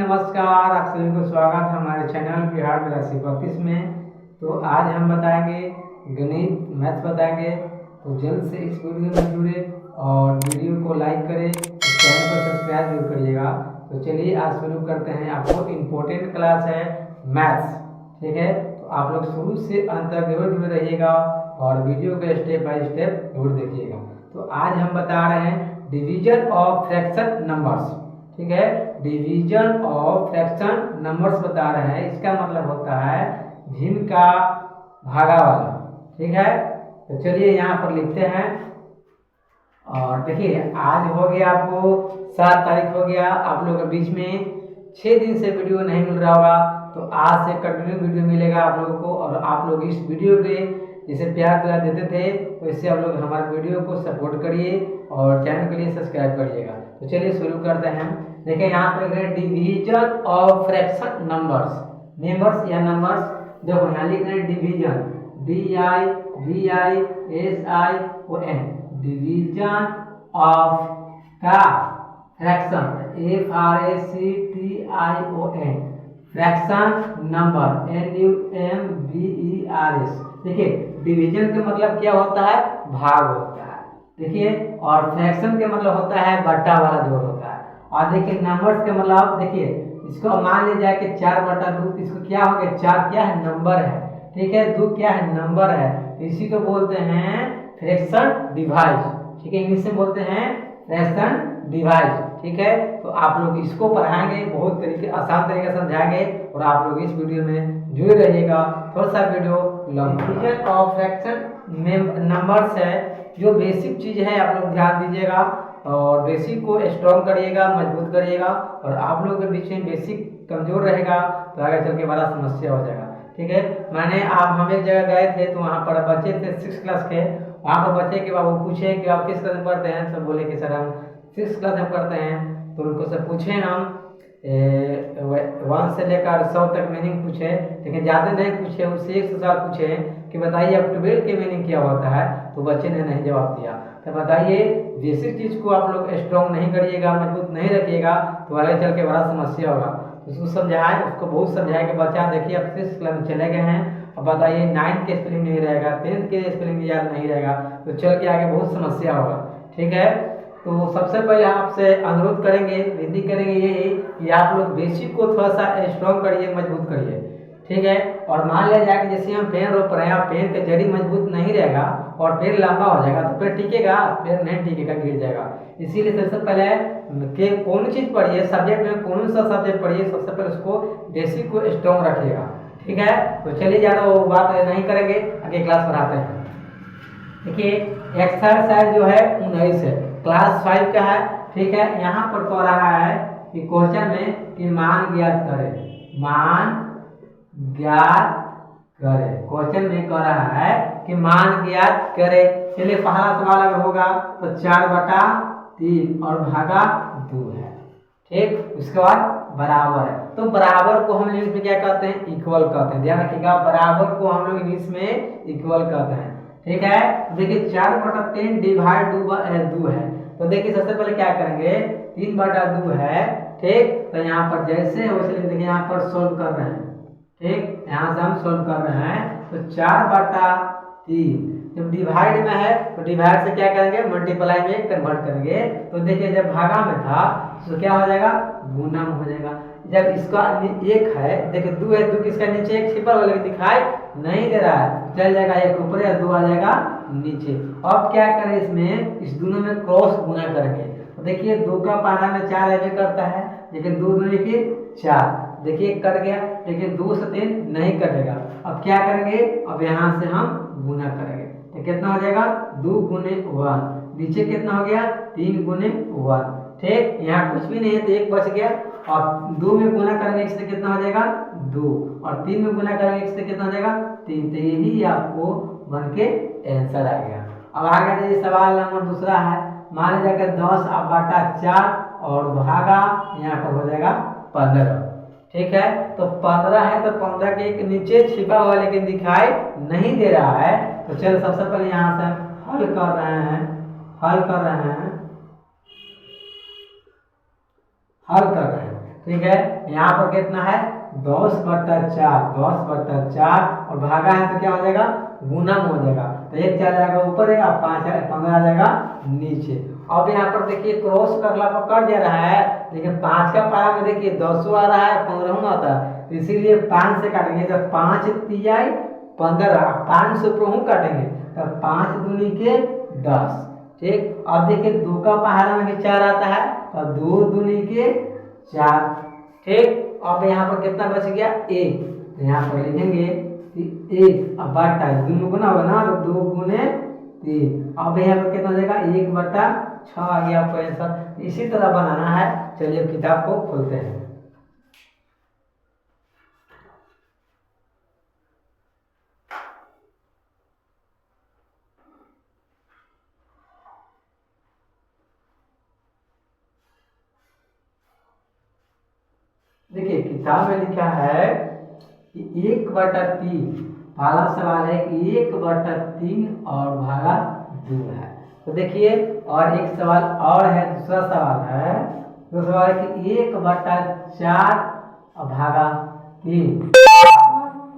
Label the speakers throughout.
Speaker 1: नमस्कार, आप सभी को स्वागत है हमारे चैनल बिहार में राशि 32 में। तो आज हम बताएंगे गणित मैथ बताएंगे। तो जल्द से इस वीडियो में जुड़े और वीडियो को लाइक करें, चैनल को सब्सक्राइब जरूर करिएगा। तो चलिए आज शुरू करते हैं। आपको इम्पोर्टेंट क्लास है मैथ्स, ठीक है। तो आप लोग शुरू से अंत तक जरूर जुड़े रहिएगा और वीडियो को स्टेप बाय स्टेप जरूर देखिएगा। तो आज हम बता रहे हैं डिवीजन ऑफ फ्रैक्शन नंबर्स, ठीक है। डिवीजन ऑफ फ्रैक्शन नंबर्स बता रहे हैं। इसका मतलब होता है भिन्न का भागा वाला, ठीक है। तो चलिए यहाँ पर लिखते हैं और देखिए आज हो गया आपको 7 तारीख हो गया। आप लोगों के बीच में 6 दिन से वीडियो नहीं मिल रहा होगा, तो आज से कंटिन्यू वीडियो मिलेगा आप लोगों को। और आप लोग इस वीडियो के जैसे प्यार दुआ देते थे वैसे आप लोग हमारे वीडियो को सपोर्ट करिए और चैनल के लिए सब्सक्राइब करिएगा। तो चलिए शुरू करते हैं। देखिए यहाँ पर डिवीजन ऑफ फ्रैक्शन नंबर्स या नंबर्स। देखो यहाँ लिख रहे हैं डिवीजन, DIVISION, डिवीजन ऑफ का fraction FRACTION, fraction number NUMBERS। देखिए डिवीजन का मतलब क्या होता है, भाग होता है, देखिए। और फ्रैक्शन का मतलब होता है बट्टा वाला जोड़ होता है। और देखिए नंबर्स का मतलब देखिए इसको मान लिया जाए कि 4/2, इसको क्या हो गया, 4 क्या है, नंबर है, ठीक है। 2 क्या है, नंबर है। इसी को बोलते हैं फ्रैक्शन डिवाइस, ठीक है। इंग्लिश में बोलते हैं फ्रैक्शन डिवाइस, ठीक है। तो आप लोग इसको पढ़ाएंगे, बहुत तरीके आसान तरीके से समझाएंगे और आप लोग इस वीडियो में जुड़े रहिएगा। थोड़ा सा video division of fraction numbers है जो बेसिक चीज है, आप लोग ध्यान दीजिएगा और बेसिक को स्ट्रॉन्ग करिएगा, मजबूत करिएगा। और आप लोगों के बीच में बेसिक कमजोर रहेगा तो आगे चल के बड़ा समस्या हो जाएगा, ठीक है। हम एक जगह गए थे तो वहाँ पर बच्चे थे 6 क्लास के। वहाँ पर बच्चे के बाबू पूछे कि आप किस क्लास में पढ़ते हैं, सब बोले कि सर हम 6 क्लास में पढ़ते हैं। तो उनको सब पूछे हम 1 से लेकर 100 तक मीनिंग पूछे, लेकिन ज़्यादा नहीं पूछे, उससे 1 सवाल पूछे कि बताइए अब 12 के मीनिंग क्या होता है। तो बच्चे ने नहीं जवाब दिया। तो बताइए बेसिक चीज़ को आप लोग स्ट्रॉन्ग नहीं करिएगा, मजबूत नहीं रखिएगा तो आगे चल के बड़ा समस्या होगा। तो उसको समझाएं, उसको बहुत समझाएं कि बच्चा देखिए अब 6 क्लास में चले गए हैं, अब बताइए 9 के स्पेलिंग नहीं रहेगा, 10 के स्पेलिंग याद नहीं रहेगा तो चल के आगे बहुत समस्या होगा, ठीक है। तो सबसे पहले आपसे अनुरोध करेंगे, विनती करेंगे यही कि आप लोग बेसिक को थोड़ा सा स्ट्रॉन्ग करिए, मजबूत करिए, ठीक है। और मान लिया जाए कि जैसे हम पेड़ रोप रहे हैं, पेड़ का जड़ी मजबूत नहीं रहेगा और पेड़ लंबा हो जाएगा तो पेड़ टिकेगा, पेड़ नहीं टिकेगा, गिर जाएगा। इसीलिए सबसे पहले कि कौन चीज़ पढ़िए, सब्जेक्ट में कौन सा सब्जेक्ट पढ़िए, सबसे पहले उसको बेसिक को स्ट्रॉन्ग रखिएगा, ठीक है। तो चलिए ज़्यादा वो बात नहीं करेंगे, आगे क्लास पढ़ाते हैं। देखिए एक्सरसाइज जो है 19 है, क्लास 5 का है, ठीक है। यहाँ पर कह रहा है कि क्वेश्चन में कि मान ज्ञात करें, मान ज्ञात करें। क्वेश्चन में कह रहा है कि मान ज्ञात करें। चलिए पहला सवाल अगर होगा तो 4/3 और भागा 2 है, ठीक। उसके बाद बराबर है, तो बराबर को हम इंग्लिश में क्या कहते हैं, इक्वल कहते हैं। ध्यान रखिएगा बराबर को हम लोग इंग्लिश में इक्वल कहते हैं, ठीक है। देखिए 4/3 डिवाइड 2 है। तो देखिए सबसे पहले क्या करेंगे, 3/2 है, ठीक। तो यहाँ पर जैसे वैसे देखिए यहाँ पर सोल्व कर रहे हैं, ठीक। यहाँ से हम सोल्व कर रहे हैं तो 4/3 जब डिवाइड में है तो डिवाइड से क्या करेंगे, मल्टीप्लाई में कन्वर्ट करेंगे। तो देखिए जब भागा में था तो क्या हो जाएगा, गुना में हो जाएगा। जब इसका 1 है, देखिए 2 है, 2 किसका नीचे एक छिपा वाले दिखाई नहीं दे रहा है, चल जाएगा 1 ऊपर या 2 आ जाएगा नीचे। अब क्या करें, इसमें इस दोनों में क्रॉस गुना करेंगे। तो देखिए 2 का पहाड़ा में 4 ऐसे करता है, लेकिन 2 2 की 4, देखिए कट गया, लेकिन 2 से 3 नहीं कटेगा। अब क्या करेंगे, अब यहाँ से हम गुना करेंगे तो कितना हो जाएगा, 2 गुने 1, नीचे कितना हो गया, 3 गुने 1, ठीक। यहाँ कुछ भी नहीं है तो 1 बच गया। और 2 में गुना करेंगे इससे कितना हो जाएगा, 2, और 3 में गुना करेंगे इससे कितना हो जाएगा, 3। तो यही आपको बन के आंसर आ गया। अब आगे देखिए सवाल नंबर दूसरा है, मान लीजिए 10/4 और भागा यहाँ पर हो जाएगा 15, ठीक है। तो 15 है तो 15 के एक नीचे छिपा हुआ लेकिन दिखाई नहीं दे रहा है। तो चलो सबसे पहले यहाँ से हल कर रहे हैं, ठीक है। यहाँ पर कितना है 10/4, 10/4 और भागा है तो क्या हो जाएगा गुना में हो जाएगा, तो 1 चला जाएगा ऊपर है और 15 आ जाएगा नीचे। अब यहाँ पर देखिए क्रॉस करला पर कट जा रहा है, लेकिन 5 का पारा में देखिए 10 आ रहा है 15 आता है, तो इसीलिए 5 से काटेंगे तो 5 तिहाई 15, 5 से ऊपर काटेंगे तो 5 दूनी के 10। ठीक, अब देखिए 2 का पहाड़ा में भी 4 आता है तो 2 दूनी के 4। ठीक, अब यहाँ पर कितना बच गया 1, तो यहाँ पर लिखेंगे 1 अब बटा दोनों गुना होगा ना तो 2 गुने 3। अब यहाँ पर कितना हो जाएगा 1/6 आ गया आपको आंसर। इसी तरह बनाना है। चलिए किताब को खोलते हैं। देखिए किताब में लिखा है कि 1/3, पहला सवाल है कि 1/3 और भागा 2 है। तो देखिए और एक सवाल और है, दूसरा सवाल है, दूसरा सवाल है कि 1/4 और भागा 3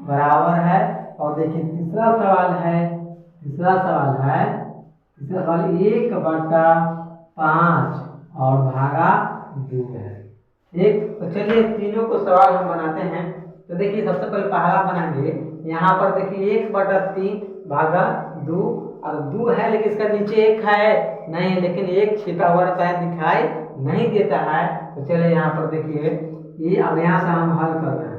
Speaker 1: बराबर है। और देखिए तीसरा सवाल है, तीसरा सवाल 1/5 और भागा 2 है। ठीक, तो चलिए तीनों को सवाल हम बनाते हैं। तो देखिए सबसे पहले पहला बनाएंगे, यहाँ पर देखिए 1/3 भागा 2 और 2 है लेकिन इसका नीचे 1 है नहीं, लेकिन 1 छिपा हुआ रहता है दिखाई नहीं देता है। तो चलिए यहाँ पर देखिए ये अब यहाँ से हम हल कर रहे हैं,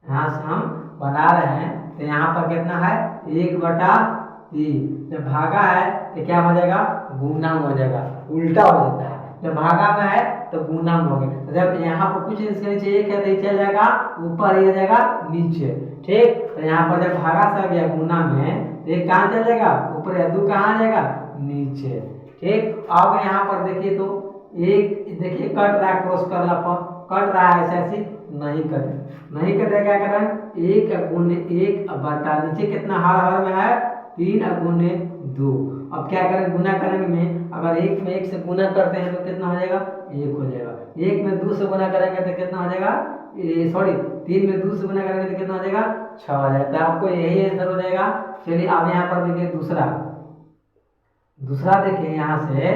Speaker 1: यहाँ से हम बना रहे हैं। तो यहाँ पर कितना है 1/3, जब भागा है तो क्या हो जाएगा गुना में हो जाएगा, उल्टा हो जाता है। जब भागा में है तो गुना में हो गया, तो जब यहाँ पर कुछ इसके नीचे 1 है तो ये चल जाएगा ऊपर, ये जाएगा नीचे। ठीक, तो यहाँ पर जब भागा से आ गया गुना में तो 1 कहाँ चल जाएगा ऊपर या 2 कहाँ जाएगा नीचे। ठीक, अब यहाँ पर देखिए तो 1 देखिए कट रहा है, क्रॉस करला पर कट रहा है, ऐसे नहीं कटे क्या करें 1 गुने 1 बटा नीचे कितना हर में है 3 गुने 2। अब क्या करें गुना करेंगे में, अगर 1 में 1 से गुना करते हैं तो कितना हो जाएगा 1 हो जाएगा। 1 में 2 से गुना करेंगे तो कितना हो जाएगा 3 में 2 से गुना करेंगे तो कितना हो जाएगा 6 हो जाएगा। तो आपको यही आंसर हो जाएगा। चलिए अब यहाँ पर देखिए दूसरा देखिए यहाँ से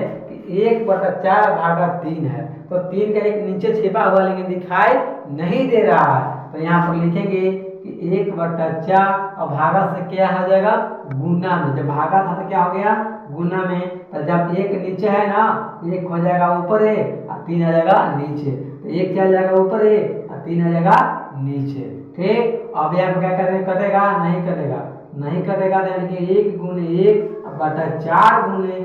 Speaker 1: 1/4 भागा 3 है, तो 3 का 1 नीचे छिपा हुआ लेकिन दिखाई नहीं दे रहा है। तो यहाँ पर लिखेंगे कि 1/4 और भागा से क्या हो जाएगा गुना में, जब भागा था तो क्या हो गया गुना में, तो जब 1 नीचे है ना 1 हो जाएगा ऊपर है और 3 आ जाएगा नीचे, तो 1 चल जाएगा ऊपर है और 3 आ जाएगा नीचे। ठीक, अब यहाँ पर क्या करेंगे कटेगा नहीं कटेगा तो यानी कि 1 गुने 1/4 गुने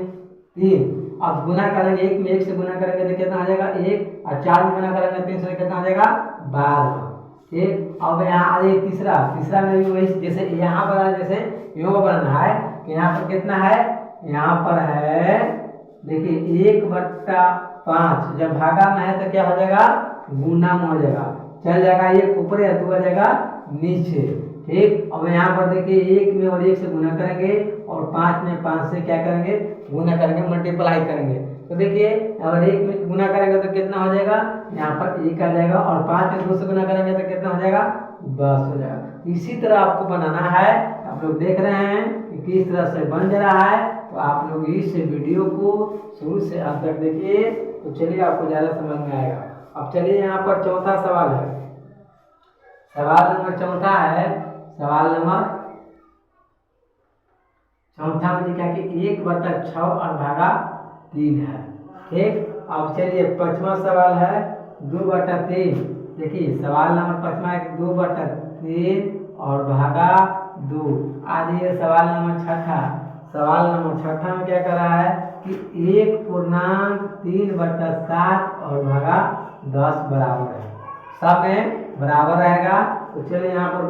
Speaker 1: 3। अब गुना करेंगे 1 में 1 से गुना करेंगे तो कितना आ जाएगा 1 और 4 में गुना करेंगे 3 से कितना आ जाएगा 12। ठीक, अब यहाँ आ जाए तीसरा में भी वही जैसे यहाँ पर जैसे योग बनाना है कि यहाँ पर कितना है, यहाँ पर है देखिए 1/5, जब भागा में है तो क्या हो जाएगा गुना में हो जाएगा, चल जाएगा 1 ऊपर या 2 आ जाएगा नीचे। ठीक, अब यहाँ पर देखिए 1 में और 1 से गुना करेंगे और 5 में 5 से क्या करेंगे गुना करेंगे, मल्टीप्लाई करेंगे। तो देखिए अगर 1 में गुना करेंगे तो कितना हो जाएगा यहाँ पर 1 आ जाएगा और 5 में 2 से गुना करेंगे तो कितना हो जाएगा 10 हो जाएगा। इसी तरह आपको बनाना है। आप लोग देख रहे हैं कि किस तरह से बन रहा है, तो आप लोग इस वीडियो को शुरू से अंत तक देखिए, तो चलिए आपको ज़्यादा समझ में आएगा। अब चलिए यहाँ पर चौथा सवाल है, सवाल नंबर चौथा है। सवाल नंबर चौथा में लिखा कि 1/6 और भागा 3 है। ठीक, अब चलिए पांचवा सवाल है 2/3। देखिए सवाल नंबर पांचवा है 2/3 और भागा 2। आज ये सवाल नंबर छठा में क्या कर रहा है कि 1.3/7 और भागा 10 बराबर है, सब में बराबर रहेगा। तो चलिए यहाँ पर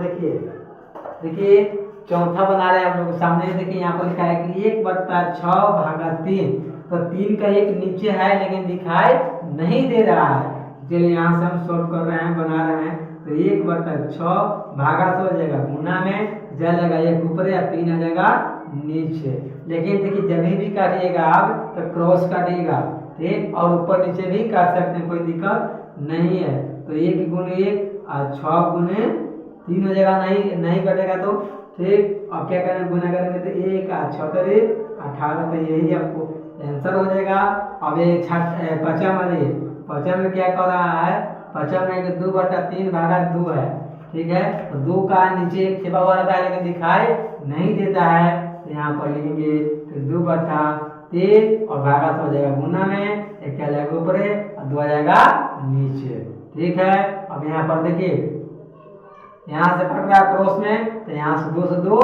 Speaker 1: देखिए चौथा बना रहे हैं हम लोग सामने। देखिए यहाँ पर लिखा है कि 1/6 भागा 3, तो 3 का 1 नीचे है लेकिन दिखाई नहीं दे रहा है। चलिए यहाँ से हम सॉल्व कर रहे हैं, बना रहे हैं। तो 1/6 भागा से हो जाएगा गुना में जाएगा 1 ऊपर या 3 आ जाएगा नीचे। लेकिन देखिए जब भी काटिएगा आप तो क्रॉस काटिएगा, ठीक, और ऊपर नीचे भी काट सकते हैं, कोई दिक्कत नहीं है। तो 1 गुने 1 और 6 गुने 3 हो जाएगा, नहीं नहीं कटेगा तो ठीक। अब क्या करेंगे, गुना करेंगे तो 1 और 6 करे 18, तो यही आपको आंसर हो जाएगा। अब ये पचा में क्या कर रहा है, पचा में 2/3 भागा 2 है, ठीक है। तो 2 का नीचे एक छिपा हुआ रहता है लेकिन दिखाई नहीं देता है, तो यहाँ पर लिखेंगे तो 2/3 और भागा तो हो जाएगा गुना में, एक क्या जाएगा ऊपर और 2 आ जाएगा नीचे, ठीक है। अब यहाँ पर देखिए यहाँ से कट रहा है क्रॉस में, तो यहाँ से 2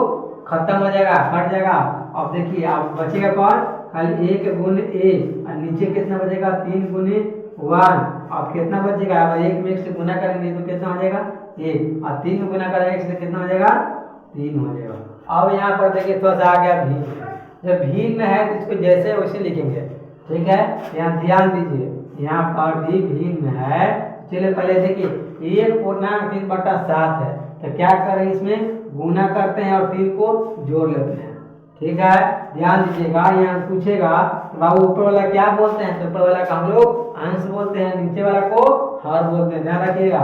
Speaker 1: खत्म हो जाएगा, कट जाएगा। अब देखिए अब बचेगा कौन, खाली 1 गुने 1 और नीचे कितना बचेगा 3 गुने 1। अब कितना बचेगा, अब 1 में 1 से गुना करेंगे तो कितना हो जाएगा 1, और 3 में गुना करेंगे 1 से कितना हो जाएगा 3 हो जाएगा। अब यहाँ पर देखिए थोड़ा सा आ गया भीम, जब भीम में है तो इसको जैसे वैसे लिखेंगे, ठीक है। यहाँ ध्यान दीजिए, यहाँ पर भी भीम में है। चलिए पहले देखिए 1/3/7 है, तो क्या करें इसमें गुना करते हैं और 3 को जोड़ लेते हैं, ठीक है। ध्यान दीजिएगा, यहाँ पूछेगा बाबू ऊपर वाला क्या बोलते हैं, तो ऊपर वाला का हम लोग अंश बोलते हैं, नीचे वाला को हर बोलते हैं, ध्यान रखिएगा,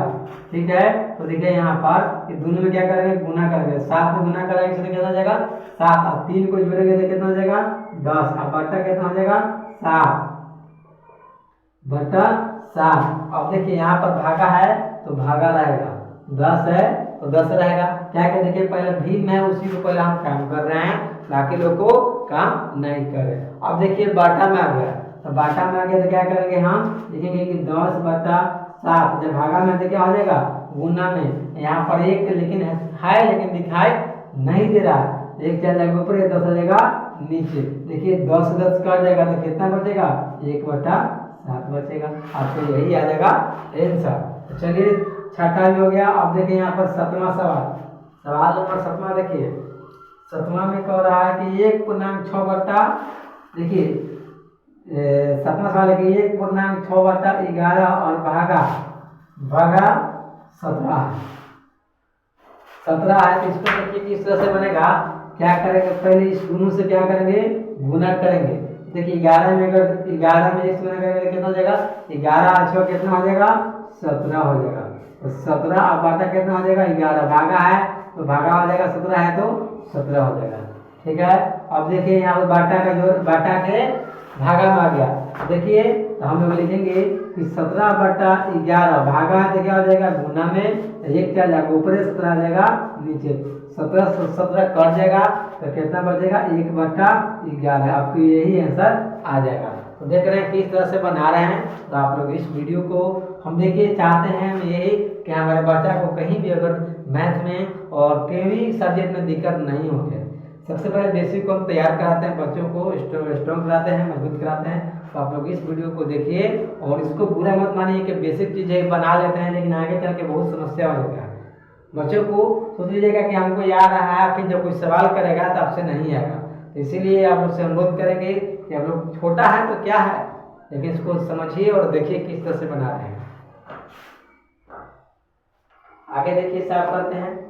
Speaker 1: ठीक है। तो देखिए यहाँ पर इस दोनों में क्या करेंगे, गुना करेंगे, 7 में गुना करेंगे तो कितना हो जाएगा 7, और 3 को जोड़ेंगे तो कितना हो जाएगा 10, और बट्टा कितना हो जाएगा 7/7। अब देखिए यहाँ पर भागा है तो भागा रहेगा, 10 है तो 10 रहेगा। क्या क्या देखिए पहले भीम है उसी को पहले हम काम कर रहे हैं, बाकी लोग को काम नहीं करे। अब देखिए बाटा में आ गया, तो बाटा में आ गया तो क्या करेंगे हम लिखेंगे कि 10/7, जब भागा में तो क्या हो जाएगा गुना में, यहाँ पर 1 लेकिन है लेकिन दिखाई नहीं दे रहा है, 1 चल जाएगा ऊपर 10 आ जाएगा नीचे। देखिए 10 कट जाएगा तो कितना बचेगा 1/7 बचेगा, आपको यही आ जाएगा आंसर। चलिए छठा भी हो गया। अब देखिए यहाँ पर 7वां सवाल नंबर 7वां देखिए, 7वां में कह रहा है कि 1/6 देखिए 7वां सवाल है कि 1/6/11 और भागा 17 है। तो इसको देखिए किस तरह से बनेगा, क्या करेंगे पहले इस दोनों से क्या करेंगे गुना करेंगे। देखिए 11 में अगर 11 में 1 से गुना करेंगे तो कितना हो जाएगा 11 और 6 कितना हो जाएगा 17 हो जाएगा। तो 17 और बाटा कितना हो जाएगा 11, भागा है तो भागा हो जाएगा 17 है तो 17 हो जाएगा, ठीक है। अब देखिए यहाँ पर बाटा का जो बाटा के भागा में आ गया, देखिए तो हम लोग लिखेंगे कि 17/11 भागा है तो क्या हो जाएगा गुना में 1 क्या जाएगा ऊपर 17 आ जाएगा नीचे, 17 से 17 कट जाएगा तो कितना बचेगा 1/11, आपको यही आंसर आ जाएगा। तो देख रहे हैं किस तरह से बना रहे हैं। तो आप लोग इस वीडियो को हम देखिए चाहते हैं हम यही कि हमारे बच्चा को कहीं भी अगर मैथ में और कोई भी सब्जेक्ट में दिक्कत नहीं हो गया, सबसे पहले बेसिक को हम तैयार कराते हैं, बच्चों को स्ट्रॉन्ग कराते हैं, मजबूत कराते हैं। तो आप लोग इस वीडियो को देखिए और इसको बुरा मत मानिए कि बेसिक चीज़ें बना लेते हैं लेकिन आगे चल के बहुत समस्या हो जाता है। बच्चों को सोच लीजिएगा कि हमको याद रहा है, फिर जब कोई सवाल करेगा तो आपसे नहीं आएगा। तो इसीलिए आप लोग से अनुरोध करेंगे कि आप लोग छोटा है तो क्या है, लेकिन इसको समझिए और देखिए किस तरह से बना रहे हैं। आगे देखिए साफ करते हैं।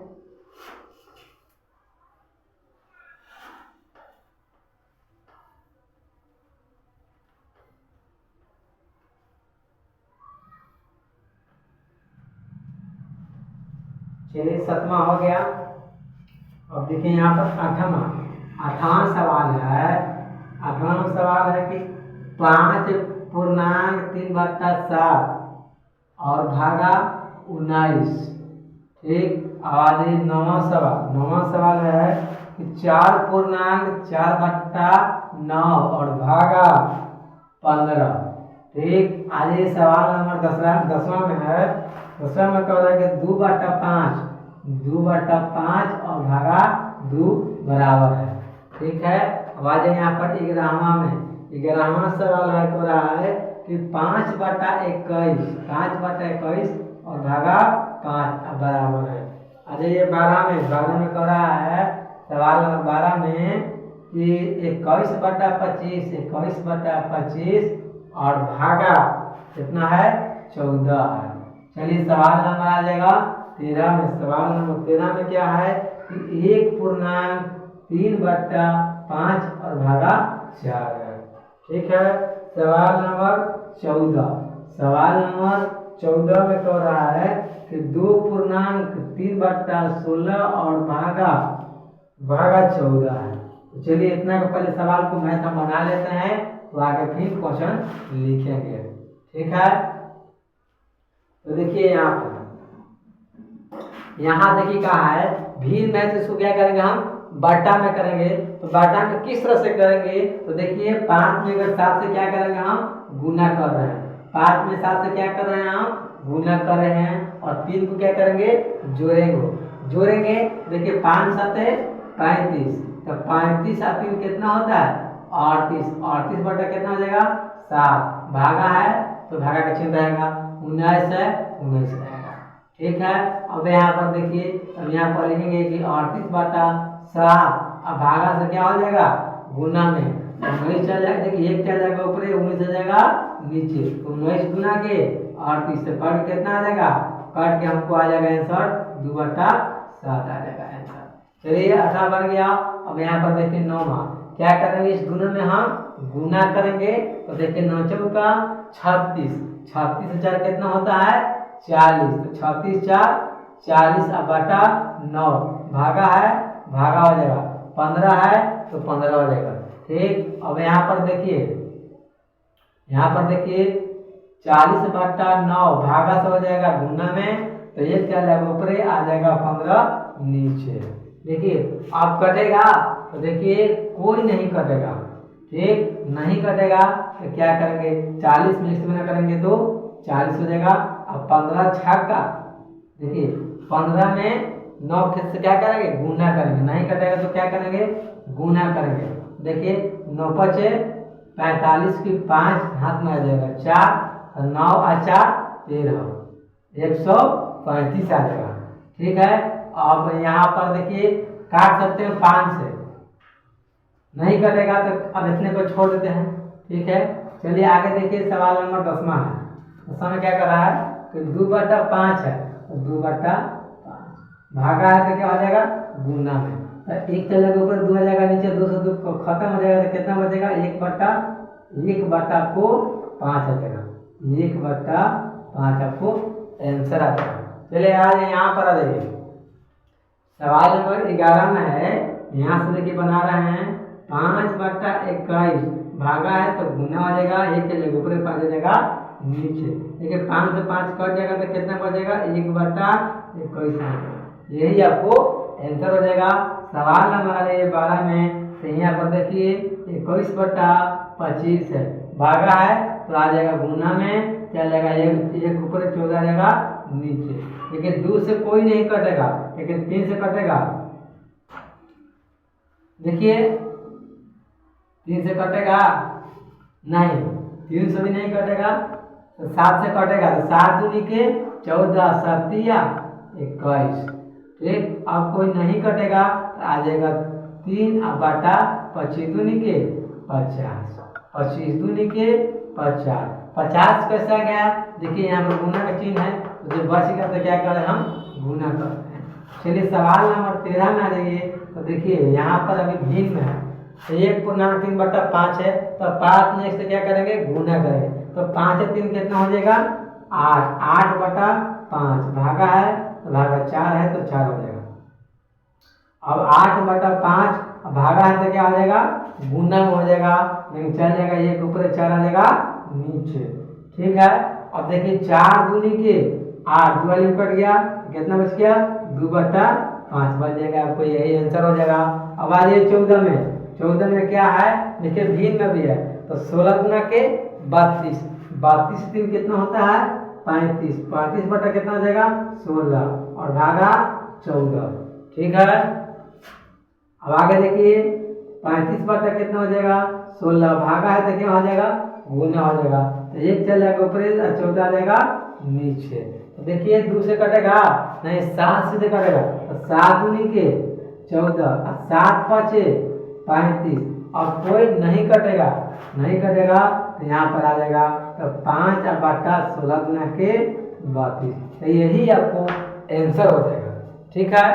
Speaker 1: चलिए 7वां हो गया। अब देखिए यहाँ पर 8वां सवाल है। 8वां सवाल है कि 5/3/7 और भागा 19, ठीक। और 9वां सवाल है कि 4/4/9 और भागा 15, ठीक। आज ये सवाल नंबर 10वां में है। 10वां में कह रहा है कि 2/5 और भागा 2 बराबर है, ठीक है। अब आ जाए यहाँ पर 11वां में। 11वां सवाल है कह रहा है कि 5/21 और भागा 5 बराबर है। आ जाइए 12 में कह रहा है सवाल नंबर 12 में कि 21/25 और भागा कितना है 14 है। चलिए सवाल नंबर आ जाएगा 13 में। सवाल नंबर 13 में क्या है कि 1/3/5 और भागा 4 है, ठीक है। सवाल नंबर 14 14 में कह रहा है कि 2.3/16 और भागा 14 है। तो चलिए इतना को पहले सवाल को मैथ हम बना लेते हैं, तो आगे फिर क्वेश्चन लिखेंगे। ठीक है, तो देखिए यहाँ देखिए कहा है भीड़ में, तो इसको क्या करेंगे हम बटा में करेंगे। तो बटा में किस तरह से करेंगे, तो देखिए 5 में अगर 7 से क्या करेंगे हम गुना कर रहे हैं, 5 में 7 से क्या कर रहे हैं हम गुना कर रहे हैं, और 3 को क्या करेंगे जोड़ेंगे। देखिए 5 7 35, तो 35 और 3 कितना होता है 38 बटा कितना हो जाएगा 7, भागा है तो भागा का चिन्ह रहेगा, 19 है 19 रहेगा। ठीक है, अब यहाँ पर देखिए, अब यहाँ पर लिखेंगे कि 38/7, अब भागा से क्या हो जाएगा गुना में 19 चल जाएगा। देखिए 1 चल जाएगा ऊपर, 19 चल जाएगा नीचे, तो 19 गुना के 38 से कट कितना आ जाएगा, कट के हमको आ जाएगा आंसर 2/7 आ जाएगा आंसर। चलिए 18 बन गया। अब यहाँ पर देखिए 9 क्या करेंगे, इस गुना में हम गुना करेंगे। तो देखिए 9 चौका 36, 36 से 4 कितना होता है 40, तो 36 4 40 अब बटा 9, भागा है भागा हो जाएगा, 15 है तो 15 हो जाएगा। ठीक, अब यहाँ पर देखिए 40/9 भागा से हो जाएगा गुना में, तो ये क्या जाएगा ऊपर आ जाएगा 15 नीचे। देखिए अब कटेगा, तो देखिए कोई नहीं कटेगा, ठीक नहीं कटेगा, तो क्या करेंगे 40 में इसमें करेंगे तो 40 हो जाएगा। अब 15 छक्का, देखिए 15 में 9 से क्या करेंगे गुना करेंगे, नहीं कटेगा तो क्या करेंगे गुना करेंगे। देखिए 9 5 45 की 5 हाथ में आ जाएगा 4, 9 और 4 13, 135 आ जाएगा। ठीक है, अब यहाँ पर देखिए काट सकते हैं 5 से, नहीं कटेगा तो अब इतने को छोड़ देते हैं। ठीक है, चलिए आगे देखिए सवाल नंबर 10वां है। 10वां में क्या कर रहा है कि 2/5 है, तो 2/5 भागा है तो क्या हो जाएगा गुना में, तो 1 चलेगा ऊपर 2 आ जाएगा नीचे, 2 से 2 खत्म हो जाएगा, तो कितना बचेगा 1/5 आ जाएगा, 1/5 आपको आंसर आ जाएगा। चलिए आज यहाँ पर आ जाइए, सवाल नंबर 11 में है। यहाँ से देखिए बना रहे हैं 5/21 भागा है तो गुना हो जाएगा, 1 चलेगा ऊपर 5 आ जाएगा नीचे। देखिए 5 से 5 कट जाएगा तो कितना बचेगा 1/21, यही आपको आंसर हो जाएगा। सवाल नंबर आ जाइए 12 में, तो यहाँ पर देखिए 21/25 है, भागा है तो आ जाएगा गुना में, क्या जाएगा 1 ऊपर 14 आ जाएगा नीचे। लेकिन 2 से कोई नहीं कटेगा, लेकिन 3 से कटेगा। देखिए 3 से कटेगा नहीं, 3 से भी नहीं कटेगा, तो 7 से कटेगा, तो 7 दूनी के 14 7 21। ठीक, अब कोई नहीं कटेगा तो आ जाएगा 3/25 दूनी के 50, 25 दूनी के 50, 50 कैसे आ गया, देखिए यहाँ पर गुना का चिन्ह है, तो जो बच गया तो क्या करें हम गुना करते हैं। चलिए सवाल नंबर 13 में आ जाइए। तो देखिए यहाँ पर अभी भिन्न में है, तो 1.3/5 है, तो 5 में से क्या करेंगे गुना करेंगे, तो 5 से 3 कितना हो जाएगा 8, 8/5 भागा है तो भागा 4 है तो 4 हो जाएगा। अब 8/5 भागा है तो क्या हो जाएगा गुना में हो जाएगा, लेकिन चल जाएगा 1 ऊपर 4 आ जाएगा नीचे। ठीक है, अब देखिए 4 दूनी के 8, 2 वाली कट गया, कितना बच गया 2/5 बच जाएगा, आपको यही आंसर हो जाएगा। अब आ जाइए 14 में। 14 में क्या है, देखिए भिन्न में भी है, तो 16 गुना के 32, 32 से 3 कितना होता है 35, 35 बटा कितना हो जाएगा 16 और भागा 14। ठीक है, अब आगे देखिए 35 बटा कितना हो जाएगा 16 भागा है तो क्या हो जाएगा गुना हो जाएगा, तो 1 चल जाएगा ऊपर 14 आ जाएगा नीचे। तो देखिए 2 से कटेगा नहीं, 7 से कटेगा, तो 7 दूनी के 14, 7 5 35, और कोई नहीं कटेगा, नहीं कटेगा तो यहाँ पर आ जाएगा, तो 5/16 गुना के 32, तो यही आपको आंसर हो जाएगा। ठीक है।